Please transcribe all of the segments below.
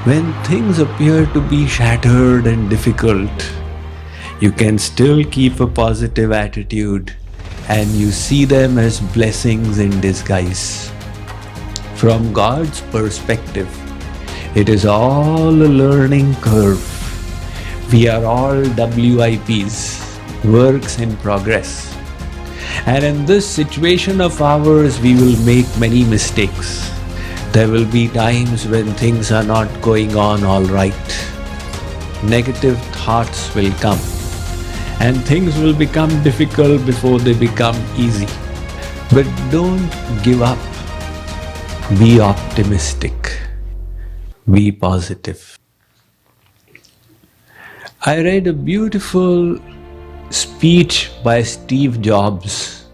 When things appear to be shattered and difficult, you can still keep a positive attitude and you see them as blessings in disguise. From God's perspective, it is all a learning curve. We are all WIPs, works in progress. And in this situation of ours, we will make many mistakes. There will be times when things are not going on all right. Negative thoughts will come. And things will become difficult before they become easy. But don't give up. Be optimistic. Be positive. I read a beautiful speech by Steve Jobs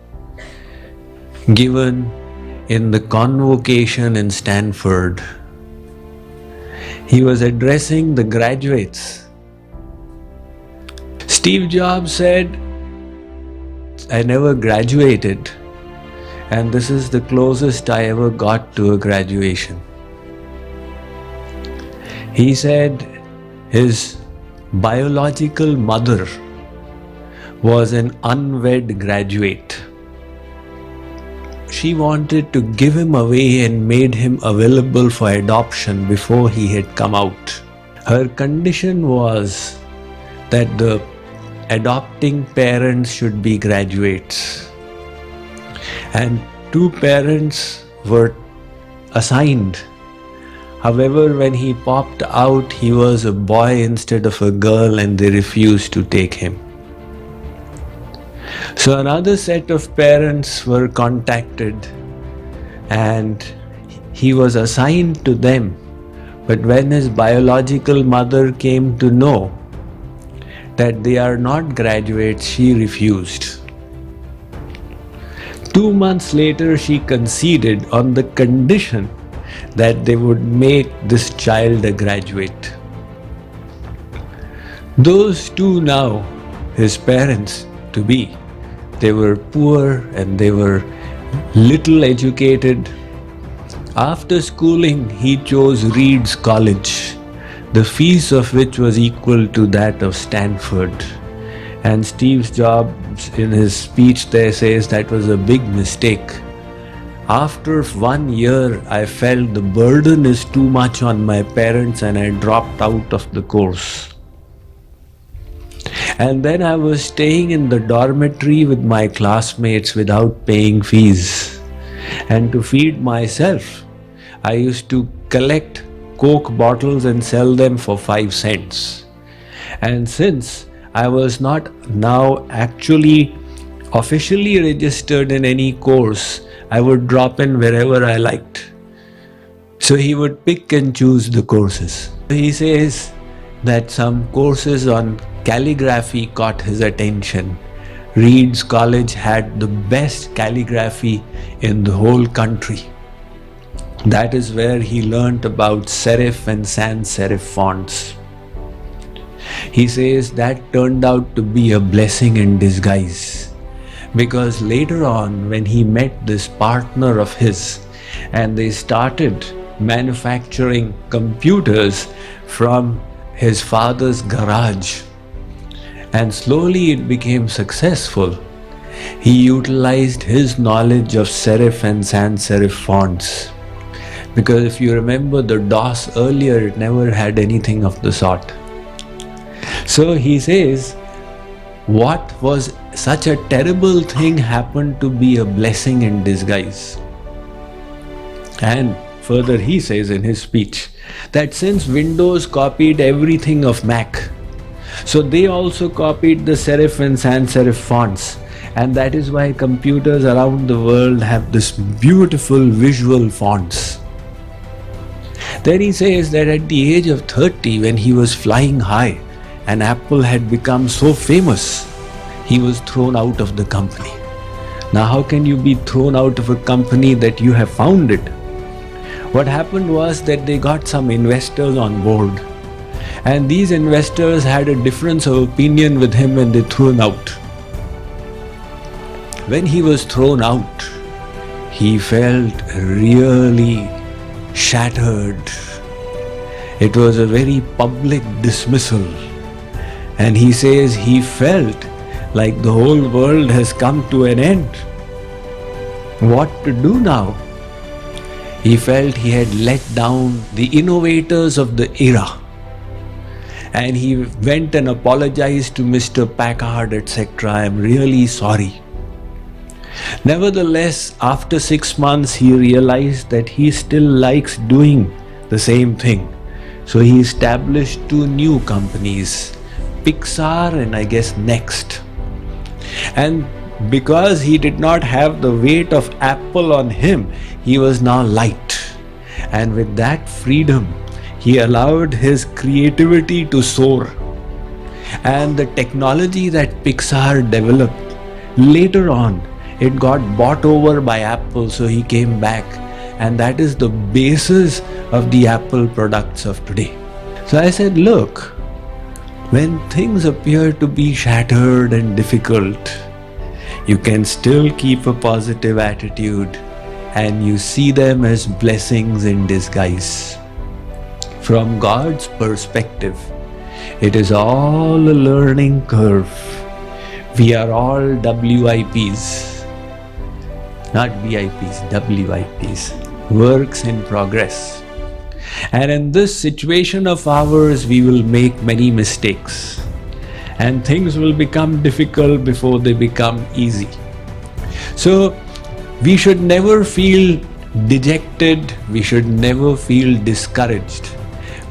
given in the convocation in Stanford. He was addressing the graduates. Steve Jobs said, I never graduated, and this is the closest I ever got to a graduation. He said his biological mother was an unwed graduate. She wanted to give him away and made him available for adoption before he had come out. Her condition was that the adopting parents should be graduates. And 2 parents were assigned. However, when he popped out, he was a boy instead of a girl and they refused to take him. So another set of parents were contacted and he was assigned to them. But when his biological mother came to know that they are not graduates, she refused. 2 months later, she conceded on the condition that they would make this child a graduate. Those 2 now, his parents to be, they were poor and they were little educated. After schooling, he chose Reed's College, the fees of which was equal to that of Stanford. And Steve Jobs in his speech there says that was a big mistake. After 1 year, I felt the burden is too much on my parents and I dropped out of the course. And then I was staying in the dormitory with my classmates without paying fees. And to feed myself, I used to collect Coke bottles and sell them for 5 cents. And since I was not now actually officially registered in any course, I would drop in wherever I liked. So he would pick and choose the courses. He says that some courses on calligraphy caught his attention. Reed's College had the best calligraphy in the whole country. That is where he learnt about serif and sans serif fonts. He says that turned out to be a blessing in disguise, because later on when he met this partner of his and they started manufacturing computers from his father's garage, and slowly it became successful, he utilized his knowledge of serif and sans serif fonts. Because if you remember the DOS earlier, it never had anything of the sort. So he says, what was such a terrible thing happened to be a blessing in disguise. And further he says in his speech that since Windows copied everything of Mac, so they also copied the serif and sans serif fonts, and that is why computers around the world have this beautiful visual fonts. Then he says that at the age of 30, when he was flying high and Apple had become so famous, he was thrown out of the company. Now how can you be thrown out of a company that you have founded? What happened was that they got some investors on board, and these investors had a difference of opinion with him and they threw him out. When he was thrown out, he felt really shattered It was a very public dismissal. And he says he felt like the whole world has come to an end. What to do now? He felt he had let down the innovators of the era. And he went and apologized to Mr. Packard, etc. I am really sorry. Nevertheless, after 6 months, he realized that he still likes doing the same thing. So he established 2 new companies, Pixar and I guess Next. And because he did not have the weight of Apple on him, he was now light. And with that freedom, he allowed his creativity to soar. And the technology that Pixar developed, later on, it got bought over by Apple, so he came back. And that is the basis of the Apple products of today. So I said, look, when things appear to be shattered and difficult, you can still keep a positive attitude and you see them as blessings in disguise. From God's perspective, it is all a learning curve. We are all WIPs, not VIPs, WIPs, works in progress. And in this situation of ours, we will make many mistakes. And things will become difficult before they become easy. So we should never feel dejected. We should never feel discouraged.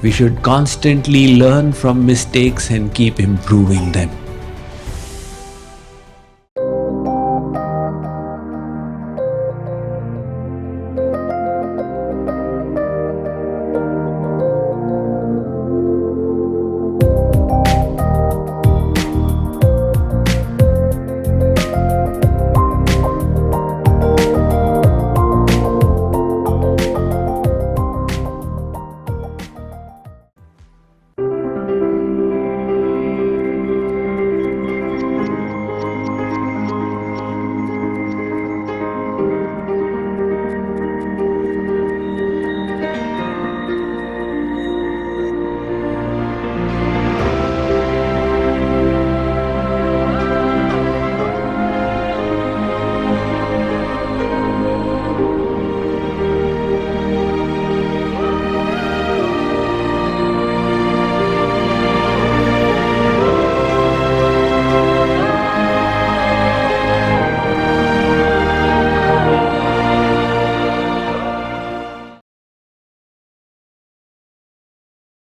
We should constantly learn from mistakes and keep improving them.